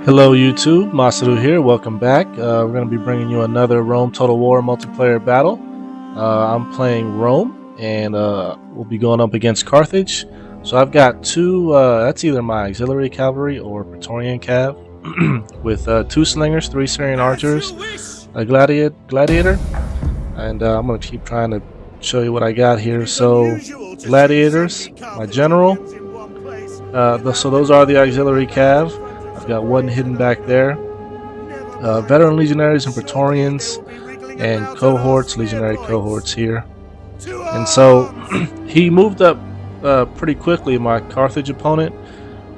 Hello YouTube, Masaru here, welcome back. We're going to be bringing you another Rome Total War multiplayer battle. I'm playing Rome, and we'll be going up against Carthage. So I've got two, that's either my auxiliary cavalry or Praetorian cav, with two slingers, three Syrian archers, a gladiator, and I'm going to keep trying to show you what I got here. So gladiators, my general, so those are the auxiliary cav. I've got one hidden back there. Veteran legionaries and Praetorians and cohorts, legionary cohorts here. And so he moved up pretty quickly, my Carthage opponent.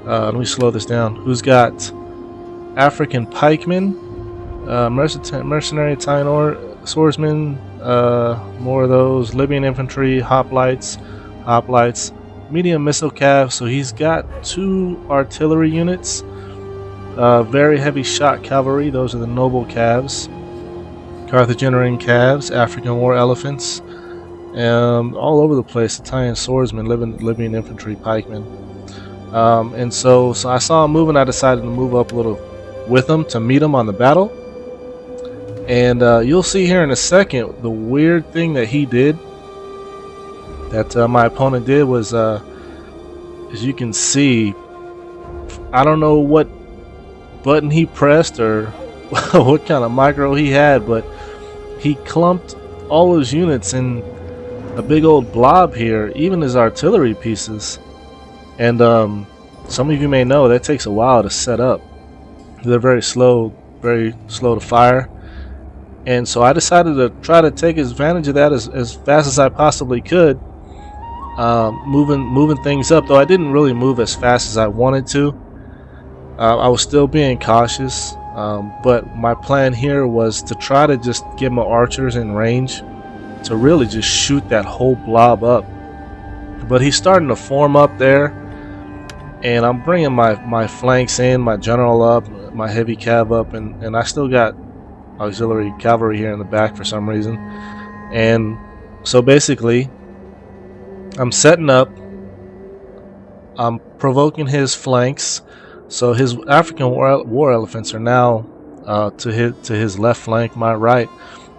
Let me slow this down. Who's got African pikemen, mercenary Italian swordsmen, more of those, Libyan infantry, hoplites, medium missile cav. So he's got two artillery units. Very heavy shot cavalry, those are the noble calves. Carthaginian calves, African war elephants, all over the place. Italian swordsmen, Libyan infantry, pikemen. And so I saw him moving. I decided to move up a little with him to meet him on the battle. And you'll see here in a second the weird thing that he did, that my opponent did, was, as you can see, I don't know what button he pressed or what kind of micro he had, but he clumped all his units in a big old blob here, even his artillery pieces. And some of you may know that takes a while to set up. They're very slow to fire. And so I decided to try to take advantage of that as fast as I possibly could, moving things up, though I didn't really move as fast as I wanted to. I was still being cautious, but my plan here was to try to just get my archers in range to really just shoot that whole blob up. But he's starting to form up there, and I'm bringing my flanks in, my general up, my heavy cav up, and I still got auxiliary cavalry here in the back for some reason. And so basically, I'm setting up, I'm provoking his flanks. So his African war elephants are now to his left flank, my right,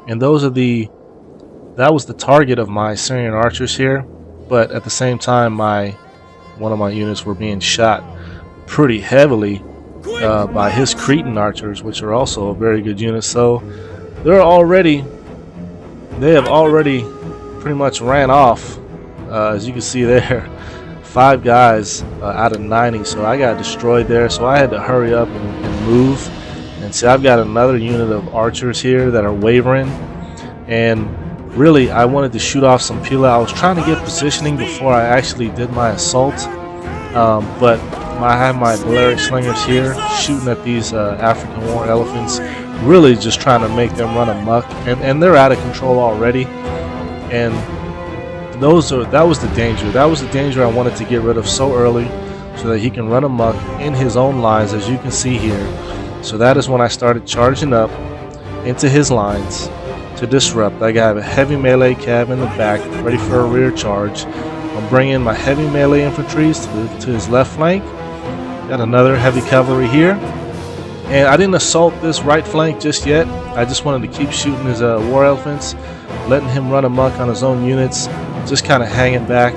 and that was the target of my Syrian archers here. But at the same time, one of my units were being shot pretty heavily by his Cretan archers, which are also a very good unit. So they have already pretty much ran off, as you can see there. 5 guys out of 90, so I got destroyed there, so I had to hurry up and move. And see, I've got another unit of archers here that are wavering, and really I wanted to shoot off some pila. I was trying to get positioning before I actually did my assault, but I have my Balearic slingers here shooting at these African war elephants, really just trying to make them run amok, and they're out of control already. And that was the danger. That was the danger I wanted to get rid of so early, so that he can run amok in his own lines, as you can see here. So that is when I started charging up into his lines to disrupt. I got a heavy melee cav in the back, ready for a rear charge. I'm bringing my heavy melee infantry to his left flank. Got another heavy cavalry here. And I didn't assault this right flank just yet. I just wanted to keep shooting his war elephants, letting him run amok on his own units, just kind of hanging back,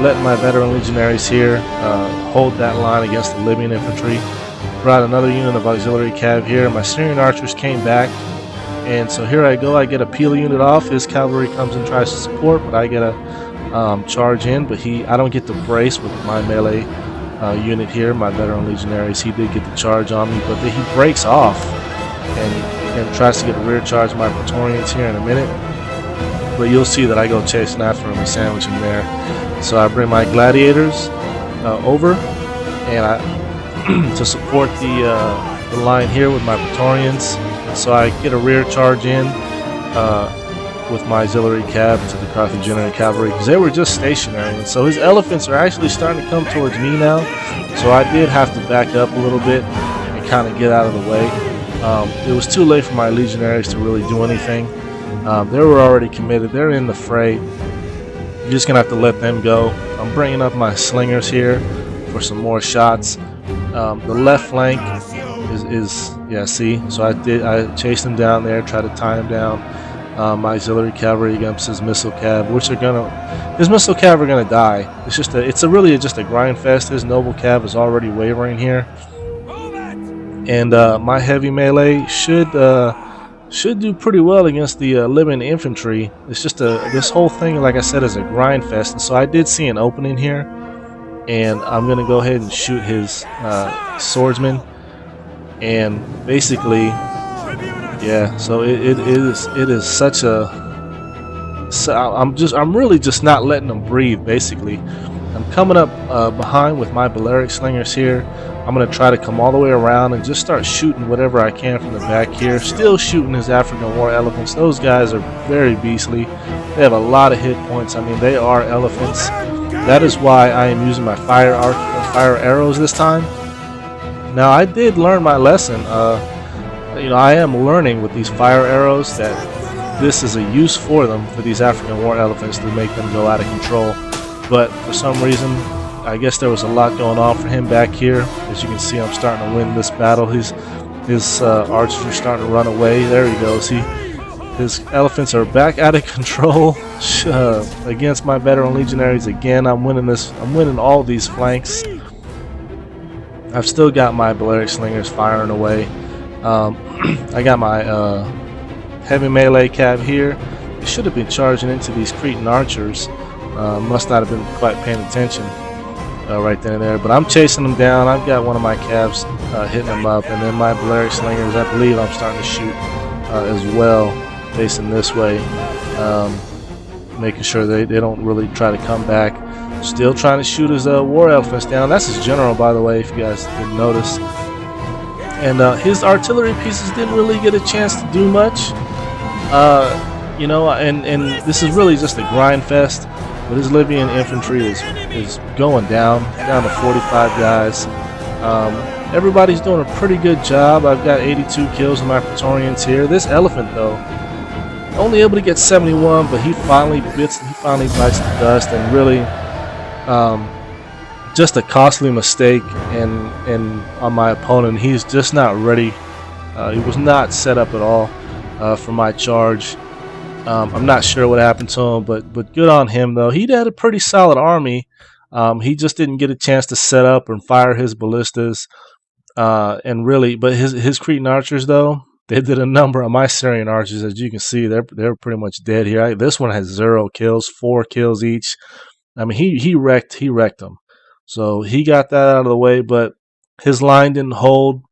letting my veteran legionaries here hold that line against the Libyan infantry. Brought another unit of auxiliary cav here. My Syrian archers came back, and so here I go. I get a pila unit off. His cavalry comes and tries to support, but I get a charge in. But I don't get the brace with my melee unit here. My veteran legionaries, he did get the charge on me, but then he breaks off and tries to get a rear charge of my Praetorians here in a minute. But you'll see that I go chasing after him and sandwich him there. So I bring my gladiators over, and to support the line here with my Praetorians. So I get a rear charge in with my auxiliary cav to the Carthaginian cavalry, because they were just stationary. And so his elephants are actually starting to come towards me now. So I did have to back up a little bit and kind of get out of the way. It was too late for my legionaries to really do anything. They were already committed. They're in the fray. You're just going to have to let them go. I'm bringing up my slingers here for some more shots. The left flank yeah, see, so I chased him down there, tried to tie him down. My auxiliary cavalry against his missile cav, his missile cav are gonna die. It's really just a grind fest. His noble cav is already wavering here, and my heavy melee should do pretty well against the living infantry. It's just this whole thing, like I said, is a grind fest. And so I did see an opening here, and I'm gonna go ahead and shoot his swordsman, and basically. Yeah, so it is such a. I'm really just not letting them breathe. Basically, I'm coming up behind with my Balearic slingers here. I'm gonna try to come all the way around and just start shooting whatever I can from the back here. Still shooting his African war elephants. Those guys are very beastly. They have a lot of hit points. I mean, they are elephants. That is why I am using my fire arrows this time. Now I did learn my lesson. I am learning with these fire arrows that this is a use for them, for these African war elephants, to make them go out of control. But for some reason, I guess there was a lot going on for him back here. As you can see, I'm starting to win this battle. His archers are starting to run away. There he goes. His elephants are back out of control against my veteran legionaries again. I'm winning this. I'm winning all these flanks. I've still got my Balearic slingers firing away. I got my heavy melee cav here. They should have been charging into these Cretan archers. Must not have been quite paying attention right then and there. But I'm chasing them down. I've got one of my calves hitting them up, and then my Balearic slingers, I believe I'm starting to shoot as well, facing this way, making sure they don't really try to come back. Still trying to shoot his war elephants down. That's his general, by the way, if you guys didn't notice. And his artillery pieces didn't really get a chance to do much, and this is really just a grind fest. But his Libyan infantry is going down to 45 guys. Everybody's doing a pretty good job. I've got 82 kills with my Praetorians here. This elephant, though, only able to get 71, but he finally bites the dust, and really just a costly mistake and on my opponent. He's just not ready. He was not set up at all for my charge. I'm not sure what happened to him, but good on him though. He had a pretty solid army. He just didn't get a chance to set up and fire his ballistas. But his Cretan archers though, they did a number on my Syrian archers. As you can see, they're pretty much dead here. This one has 0 kills, 4 kills each. I mean, he wrecked them. So he got that out of the way, but his line didn't hold.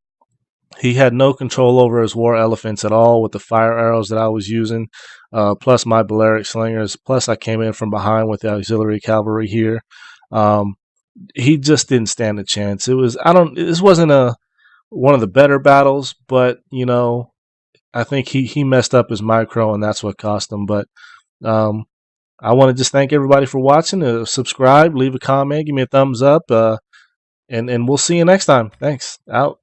He had no control over his war elephants at all with the fire arrows that I was using, plus my Balearic slingers. Plus I came in from behind with the auxiliary cavalry here. He just didn't stand a chance. This wasn't one of the better battles, but I think he messed up his micro, and that's what cost him. But I want to just thank everybody for watching. Subscribe, leave a comment, give me a thumbs up, and we'll see you next time. Thanks. Out.